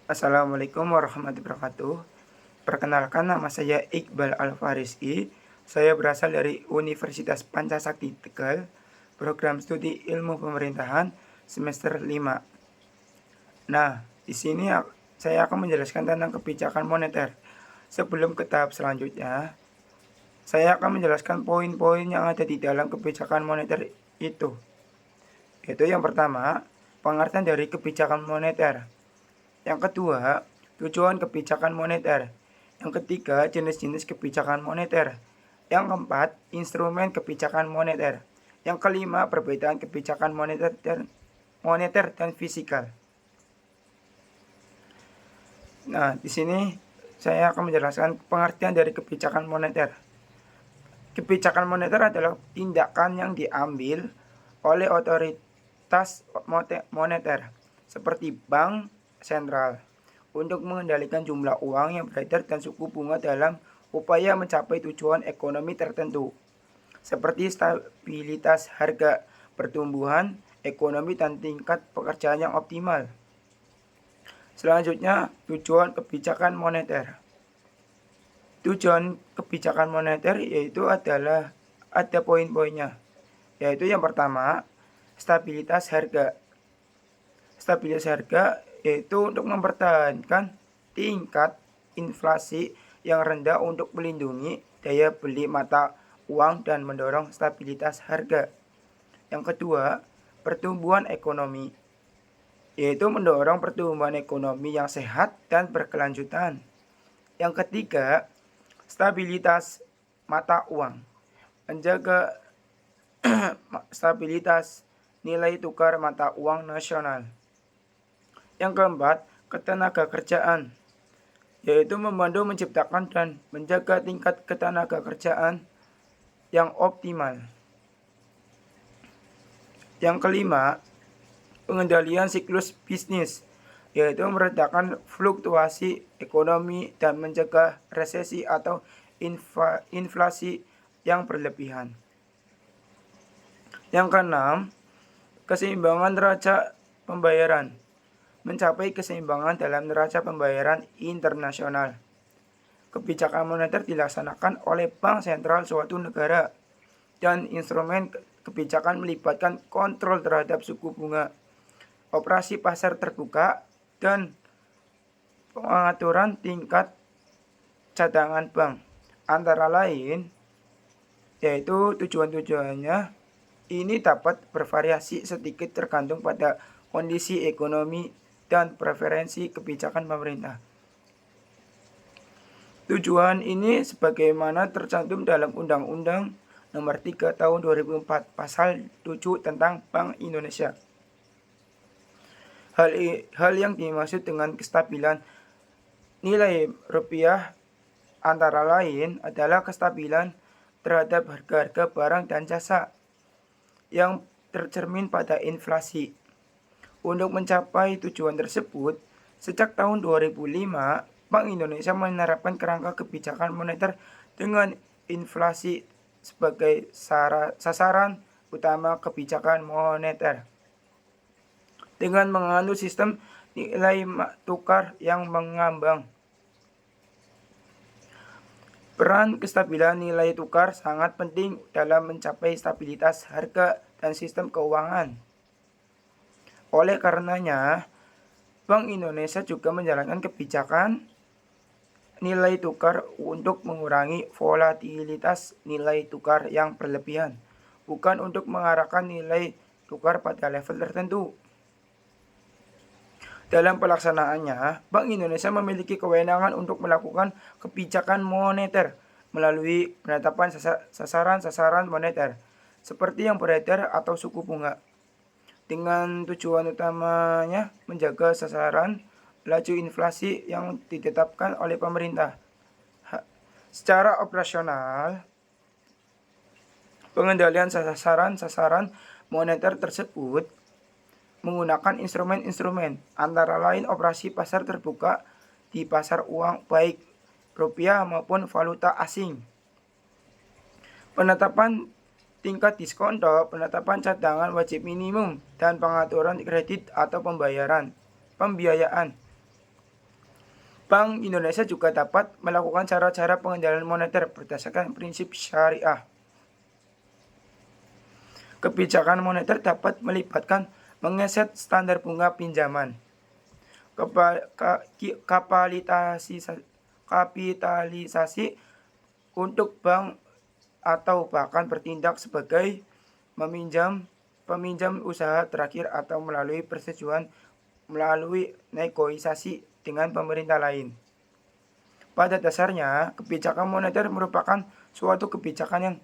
Assalamualaikum warahmatullahi wabarakatuh. Perkenalkan, nama saya Iqbal Alfariski. Saya berasal dari Universitas Pancasakti Tegal, program studi ilmu pemerintahan semester 5. Nah, di sini saya akan menjelaskan tentang kebijakan moneter. Sebelum ke tahap selanjutnya, saya akan menjelaskan poin-poin yang ada di dalam kebijakan moneter itu. Yaitu yang pertama, pengertian dari kebijakan moneter. Yang kedua, tujuan kebijakan moneter. Yang ketiga, jenis-jenis kebijakan moneter. Yang keempat, instrumen kebijakan moneter. Yang kelima, perbedaan kebijakan moneter dan fiskal. Nah, di sini saya akan menjelaskan pengertian dari kebijakan moneter. Kebijakan moneter adalah tindakan yang diambil oleh otoritas moneter seperti bank sentral untuk mengendalikan jumlah uang yang beredar dan suku bunga dalam upaya mencapai tujuan ekonomi tertentu, seperti stabilitas harga, pertumbuhan ekonomi, dan tingkat pekerjaan yang optimal. Selanjutnya, tujuan kebijakan moneter. Tujuan kebijakan moneter yaitu ada poin-poinnya, yaitu yang pertama, stabilitas harga. Stabilitas harga yaitu untuk mempertahankan tingkat inflasi yang rendah untuk melindungi daya beli mata uang dan mendorong stabilitas harga. Yang kedua, pertumbuhan ekonomi, yaitu mendorong pertumbuhan ekonomi yang sehat dan berkelanjutan. Yang ketiga, stabilitas mata uang, menjaga stabilitas nilai tukar mata uang nasional. Yang keempat, ketenagakerjaan, yaitu membantu menciptakan dan menjaga tingkat ketenagakerjaan yang optimal. Yang kelima, pengendalian siklus bisnis, yaitu meredakan fluktuasi ekonomi dan mencegah resesi atau inflasi yang berlebihan. Yang keenam, keseimbangan neraca pembayaran, mencapai keseimbangan dalam neraca pembayaran internasional. Kebijakan moneter dilaksanakan oleh bank sentral suatu negara, dan instrumen kebijakan melibatkan kontrol terhadap suku bunga, operasi pasar terbuka, dan pengaturan tingkat cadangan bank. Antara lain, yaitu tujuan-tujuannya ini dapat bervariasi sedikit tergantung pada kondisi ekonomi dan preferensi kebijakan pemerintah. Tujuan ini sebagaimana tercantum dalam Undang-Undang Nomor 3 Tahun 2004 Pasal 7 tentang Bank Indonesia. Hal yang dimaksud dengan kestabilan nilai rupiah antara lain adalah kestabilan terhadap harga-harga barang dan jasa yang tercermin pada inflasi. Untuk mencapai tujuan tersebut, sejak tahun 2005, Bank Indonesia menerapkan kerangka kebijakan moneter dengan inflasi sebagai sasaran utama kebijakan moneter, dengan menganut sistem nilai tukar yang mengambang. Peran kestabilan nilai tukar sangat penting dalam mencapai stabilitas harga dan sistem keuangan. Oleh karenanya, Bank Indonesia juga menjalankan kebijakan nilai tukar untuk mengurangi volatilitas nilai tukar yang berlebihan, bukan untuk mengarahkan nilai tukar pada level tertentu. Dalam pelaksanaannya, Bank Indonesia memiliki kewenangan untuk melakukan kebijakan moneter melalui penetapan sasaran-sasaran moneter, seperti yang beredar atau suku bunga, dengan tujuan utamanya menjaga sasaran laju inflasi yang ditetapkan oleh pemerintah. Secara operasional, pengendalian sasaran-sasaran moneter tersebut menggunakan instrumen-instrumen, antara lain operasi pasar terbuka di pasar uang baik rupiah maupun valuta asing, penetapan tingkat diskonto, penetapan cadangan wajib minimum, dan pengaturan kredit atau pembiayaan. Bank Indonesia juga dapat melakukan cara-cara pengendalian moneter berdasarkan prinsip syariah. Kebijakan moneter dapat melibatkan mengeset standar bunga pinjaman, kapitalisasi untuk bank atau bahkan bertindak sebagai peminjam usaha terakhir atau melalui persetujuan melalui negosiasi dengan pemerintah lain. Pada dasarnya, kebijakan moneter merupakan suatu kebijakan yang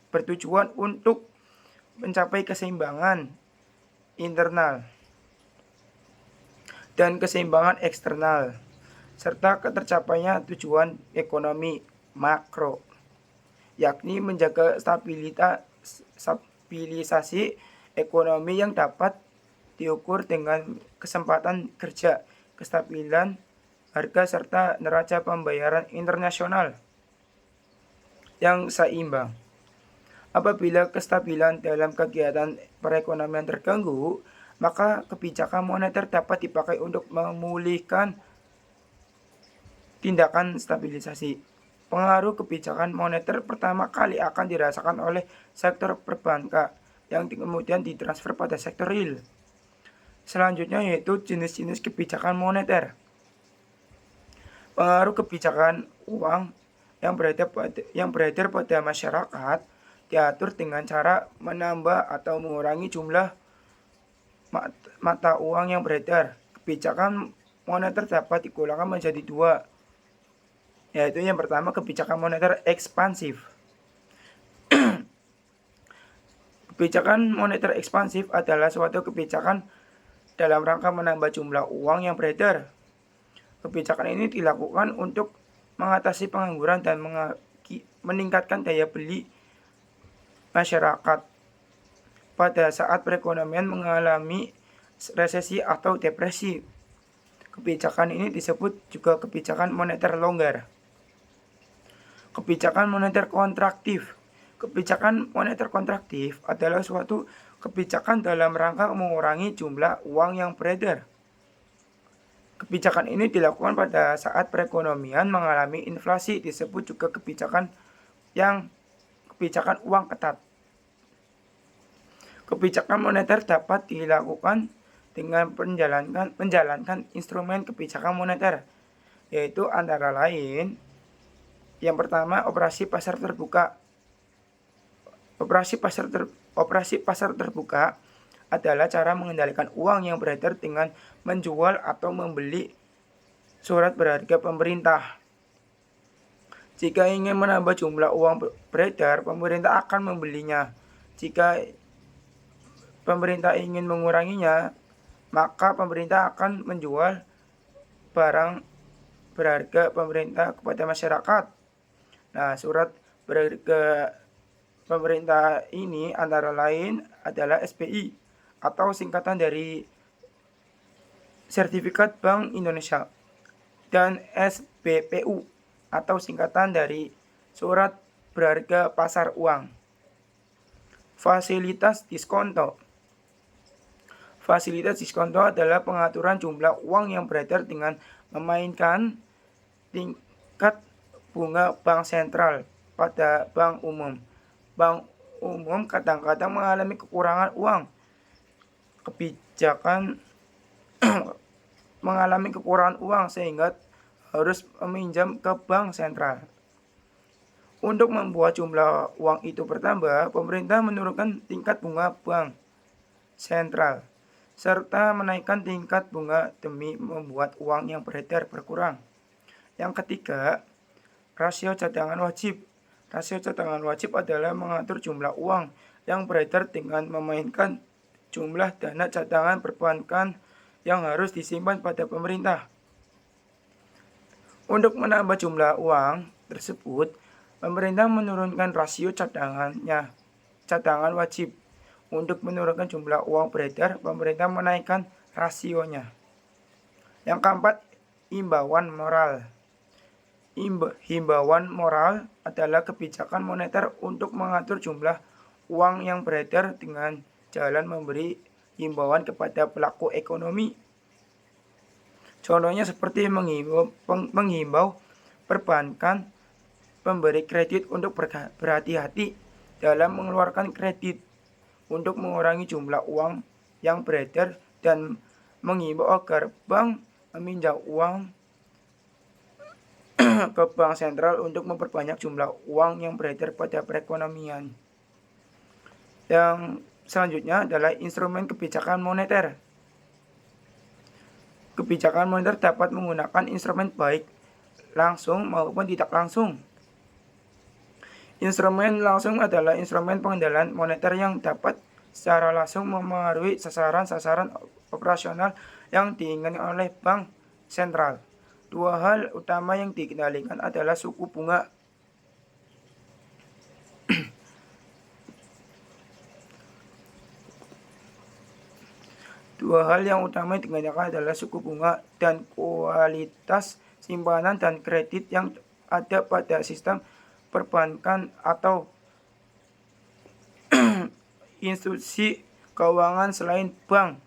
bertujuan untuk mencapai keseimbangan internal dan keseimbangan eksternal, serta tercapainya tujuan ekonomi makro, yakni menjaga stabilisasi ekonomi yang dapat diukur dengan kesempatan kerja, kestabilan harga, serta neraca pembayaran internasional yang seimbang. Apabila kestabilan dalam kegiatan perekonomian terganggu, maka kebijakan moneter dapat dipakai untuk memulihkan tindakan stabilisasi. Pengaruh kebijakan moneter pertama kali akan dirasakan oleh sektor perbankan yang kemudian ditransfer pada sektor real. Selanjutnya yaitu jenis-jenis kebijakan moneter. Pengaruh kebijakan uang yang beredar pada masyarakat diatur dengan cara menambah atau mengurangi jumlah mata uang yang beredar. Kebijakan moneter dapat digolongkan menjadi dua, yaitu yang pertama kebijakan moneter ekspansif. Kebijakan moneter ekspansif adalah suatu kebijakan dalam rangka menambah jumlah uang yang beredar. Kebijakan ini dilakukan untuk mengatasi pengangguran dan meningkatkan daya beli masyarakat pada saat perekonomian mengalami resesi atau depresi. Kebijakan ini disebut juga kebijakan moneter longgar. Kebijakan moneter kontraktif. Kebijakan moneter kontraktif adalah suatu kebijakan dalam rangka mengurangi jumlah uang yang beredar. Kebijakan ini dilakukan pada saat perekonomian mengalami inflasi, disebut juga kebijakan uang ketat. Kebijakan moneter dapat dilakukan dengan menjalankan instrumen kebijakan moneter, yaitu antara lain yang pertama operasi pasar terbuka. Operasi pasar terbuka adalah cara mengendalikan uang yang beredar dengan menjual atau membeli surat berharga pemerintah. Jika ingin menambah jumlah uang beredar, pemerintah akan membelinya. Jika pemerintah ingin menguranginya, maka pemerintah akan menjual barang berharga pemerintah kepada masyarakat. Nah, surat berharga pemerintah ini antara lain adalah SBI atau singkatan dari Sertifikat Bank Indonesia, dan SBPU atau singkatan dari Surat Berharga Pasar Uang. Fasilitas diskonto. Fasilitas diskonto adalah pengaturan jumlah uang yang beredar dengan memainkan tingkat bunga bank sentral pada bank umum. Bank umum kadang-kadang mengalami kekurangan uang. Kebijakan mengalami kekurangan uang sehingga harus meminjam ke bank sentral. Untuk membuat jumlah uang itu bertambah, pemerintah menurunkan tingkat bunga bank sentral serta menaikkan tingkat bunga demi membuat uang yang beredar berkurang. Yang ketiga, rasio cadangan wajib. Rasio cadangan wajib adalah mengatur jumlah uang yang beredar dengan memainkan jumlah dana cadangan perbankan yang harus disimpan pada pemerintah. Untuk menambah jumlah uang tersebut, pemerintah menurunkan rasio cadangan wajib. Untuk menurunkan jumlah uang beredar, pemerintah menaikkan rasionya. Yang keempat, himbauan moral. Himbauan moral adalah kebijakan moneter untuk mengatur jumlah uang yang beredar dengan jalan memberi himbauan kepada pelaku ekonomi. Contohnya seperti menghimbau perbankan pemberi kredit untuk berhati-hati dalam mengeluarkan kredit untuk mengurangi jumlah uang yang beredar dan menghimbau agar bank meminjam uang ke bank sentral untuk memperbanyak jumlah uang yang beredar pada perekonomian. Yang selanjutnya adalah instrumen kebijakan moneter. Kebijakan moneter dapat menggunakan instrumen baik langsung maupun tidak langsung. Instrumen langsung adalah instrumen pengendalian moneter yang dapat secara langsung memengaruhi sasaran-sasaran operasional yang diinginkan oleh bank sentral. Dua hal utama yang dikendalikan adalah suku bunga Dua hal yang utama yang dikendalikan adalah suku bunga dan kualitas simpanan dan kredit yang ada pada sistem perbankan atau institusi keuangan selain bank.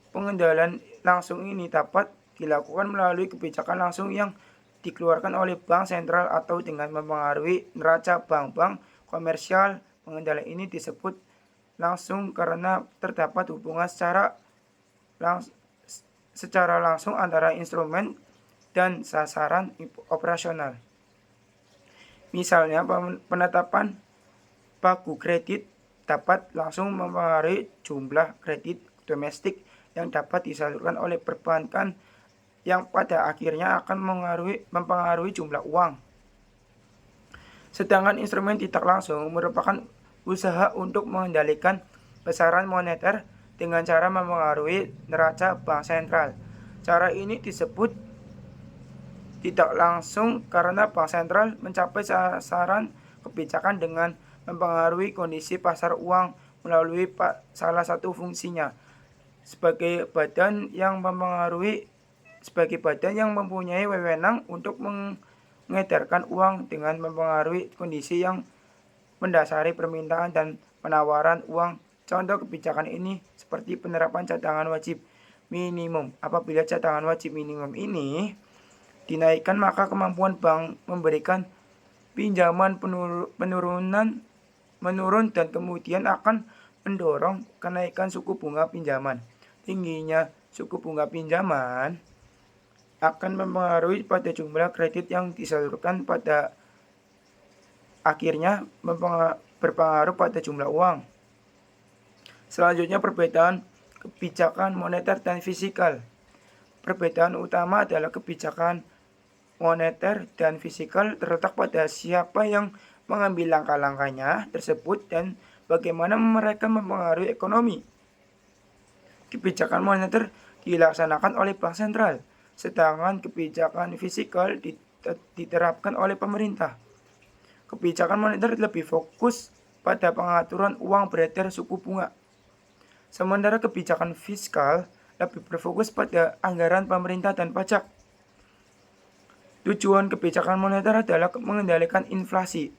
Pengendalian langsung ini dapat dilakukan melalui kebijakan langsung yang dikeluarkan oleh bank sentral atau dengan mempengaruhi neraca bank-bank komersial. Pengendalian ini disebut langsung karena terdapat hubungan secara langsung antara instrumen dan sasaran operasional. Misalnya, penetapan pagu kredit dapat langsung mempengaruhi jumlah kredit domestik yang dapat disalurkan oleh perbankan yang pada akhirnya akan mempengaruhi jumlah uang. Sedangkan instrumen tidak langsung merupakan usaha untuk mengendalikan besaran moneter dengan cara mempengaruhi neraca bank sentral. Cara ini disebut tidak langsung karena bank sentral mencapai sasaran kebijakan dengan mempengaruhi kondisi pasar uang melalui salah satu fungsinya sebagai badan yang mempunyai wewenang untuk mengedarkan uang dengan mempengaruhi kondisi yang mendasari permintaan dan penawaran uang. Contoh kebijakan ini seperti penerapan cadangan wajib minimum. Apabila cadangan wajib minimum ini dinaikkan, maka kemampuan bank memberikan pinjaman menurun dan kemudian akan mendorong kenaikan suku bunga pinjaman. Tingginya suku bunga pinjaman akan mempengaruhi pada jumlah kredit yang disalurkan, pada akhirnya berpengaruh pada jumlah uang. Selanjutnya, perbedaan kebijakan moneter dan fiskal. Perbedaan utama adalah kebijakan moneter dan fiskal terletak pada siapa yang mengambil langkah-langkahnya tersebut dan bagaimana mereka mempengaruhi ekonomi. Kebijakan moneter dilaksanakan oleh bank sentral, sedangkan kebijakan fiskal diterapkan oleh pemerintah. Kebijakan moneter lebih fokus pada pengaturan uang beredar suku bunga, sementara kebijakan fiskal lebih berfokus pada anggaran pemerintah dan pajak. Tujuan kebijakan moneter adalah mengendalikan inflasi,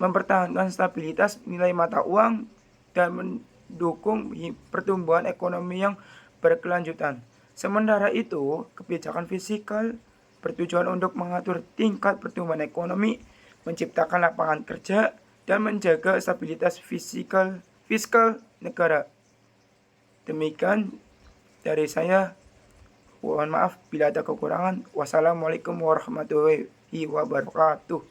mempertahankan stabilitas nilai mata uang, dan mendukung pertumbuhan ekonomi yang berkelanjutan. Sementara itu, kebijakan fiskal bertujuan untuk mengatur tingkat pertumbuhan ekonomi, menciptakan lapangan kerja, dan menjaga stabilitas fiskal negara. Demikian dari saya. Mohon maaf bila ada kekurangan. Wassalamualaikum warahmatullahi wabarakatuh.